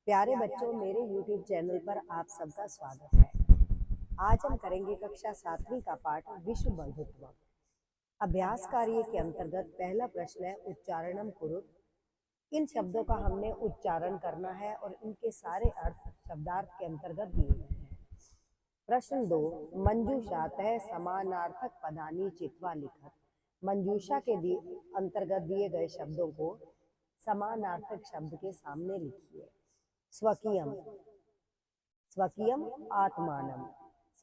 प्यारे बच्चों, मेरे YouTube चैनल पर आप सबका स्वागत है। आज हम करेंगे कक्षा 7वीं का पाठ विश्व बंधुत्व। अभ्यास कार्य के अंतर्गत पहला प्रश्न है उच्चारणम कुरु। इन शब्दों का हमने उच्चारण करना है और इनके सारे अर्थ शब्दार्थ के अंतर्गत दिए गए हैं। प्रश्न 2, मंजूषातः समानार्थक पदानि चित्वा लिखत। मंजूषा के अंतर्गत दिए गए शब्दों को समानार्थक शब्द के सामने लिखिए। स्वकीयम, स्वकीयम आत्मानम।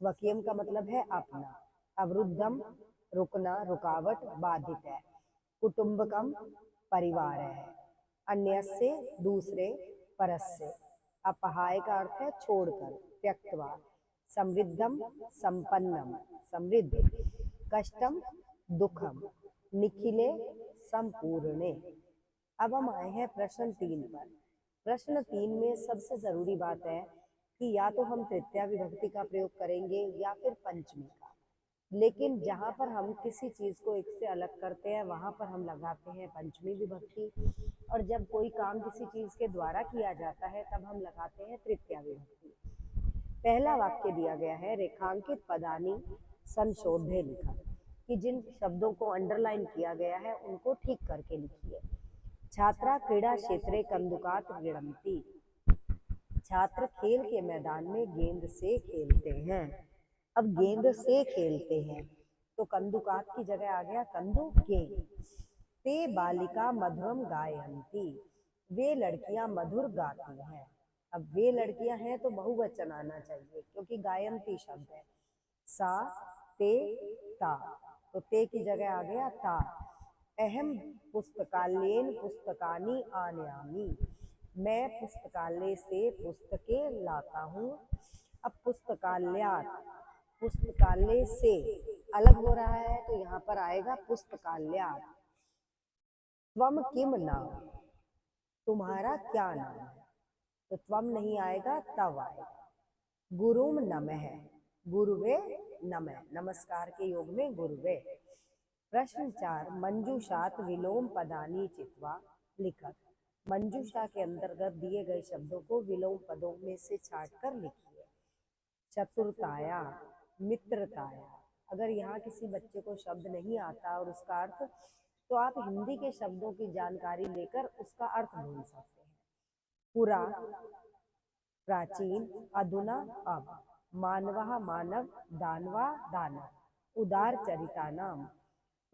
स्वकीयम का मतलब है अपना। अवरुद्धम, रुकना, रुकावट, बाधित है। कुटुंबकम, परिवार है। अन्यस्य, दूसरे, परस्य। अपहाय का अर्थ है छोड़कर, त्यक्त्वा। समृद्धम, संपन्नम, समृद्ध। कष्टम, दुखम। निखिले, संपूर्णे। अब हम आए हैं प्रश्न 3 पर। प्रश्न 3 में सबसे जरूरी बात है कि या तो हम तृतीया विभक्ति का प्रयोग करेंगे या फिर पंचमी का, लेकिन जहाँ पर हम किसी चीज को एक से अलग करते हैं वहां पर हम लगाते हैं पंचमी विभक्ति, और जब कोई काम किसी चीज के द्वारा किया जाता है तब हम लगाते हैं तृतीया विभक्ति। पहला वाक्य दिया गया है रेखांकित पदानी संशोध्य लिखा, कि जिन शब्दों को अंडरलाइन किया गया है उनको ठीक करके लिखिए। छात्रा क्रीड़ा क्षेत्रे कंदुकात क्रीडन्ति। छात्र खेल के मैदान में गेंद से खेलते हैं। अब गेंद से खेलते हैं तो कंदुकात की जगह आ गया कंदुके। ते बालिका मधुरम गायन्ति। वे लड़कियां मधुर गाती हैं। अब वे लड़कियां हैं तो बहुवचन आना चाहिए क्योंकि गायन्ति शब्द है। सा, ते, ता, तो ते की जगह आ गया ता। अहम पुस्तकालयेन पुस्तकानि आनयामि। मैं पुस्तकालय से पुस्तकें लाता हूँ। अब पुस्तकालयात, पुस्तकालय से अलग हो रहा है तो यहाँ पर आएगा पुस्तकालयात। त्वम किम नाम, तुम्हारा क्या नाम है, तो त्वम नहीं आएगा तव आएगा। गुरुम नमः, गुरुवे नमः, नमस्कार के योग में गुरुवे। प्रश्न 4, मंजूषात विलोम पदानी चित्वा लिखत। मंजूषा के अंतर्गत दिए गए शब्दों को विलोम पदों में से छांटकर लिखिए। चतुरताया, मित्रताया। अगर यहाँ किसी बच्चे को शब्द नहीं आता और उसका अर्थ, तो आप हिंदी के शब्दों की जानकारी लेकर उसका अर्थ ढूंढ सकते हैं। पुरा, प्राचीन, अधुना, अब। मानवः, मानव, दानवा, दानव। उदार चरिता नाम,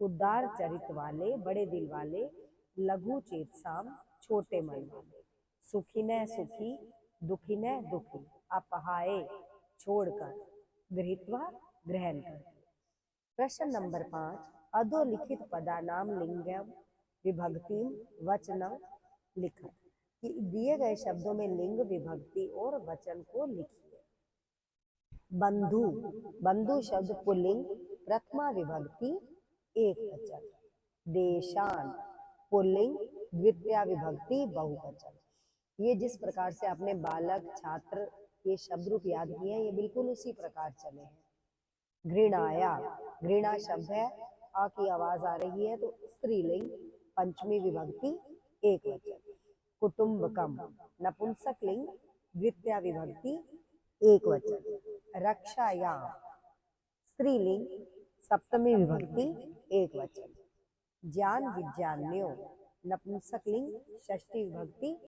उदार चरित वाले, बड़े दिल वाले। लघु चेतसाम, छोटे मन वाले। सुखिनः, सुखी, दुखिनः, दुखी। अपहाय, छोड़कर। गृहीत्वा, ग्रहण करके। प्रश्न नंबर 5, अधोलिखित पदानाम लिंगम विभक्तिम वचनम लिखत, कि दिए गए शब्दों में लिंग, विभक्ति और वचन को लिखिए। बंधु, बंधु शब्द पुल्लिंग, प्रथमा विभक्ति एक वचन। देशान, पुल्लिंग, द्वितीया विभक्ति बहुवचन। ये जिस प्रकार से आपने बालक, छात्र ये शब्द रूप याद किए हैं, ये बिल्कुल उसी प्रकार चले हैं। घृणाया, घृणा शब्द है, आ की आवाज आ रही है तो स्त्रीलिंग, पंचमी विभक्ति एक वचन। कुटुंबकम, नपुंसक लिंग, द्वितीया विभक्ति एक वचन। रक्षायाम, स्त्रीलिंग, सप्तमी विभक्ति एक वचन। ज्ञान विज्ञान्यो, नपुंसक लिंग, षष्ठी विभक्ति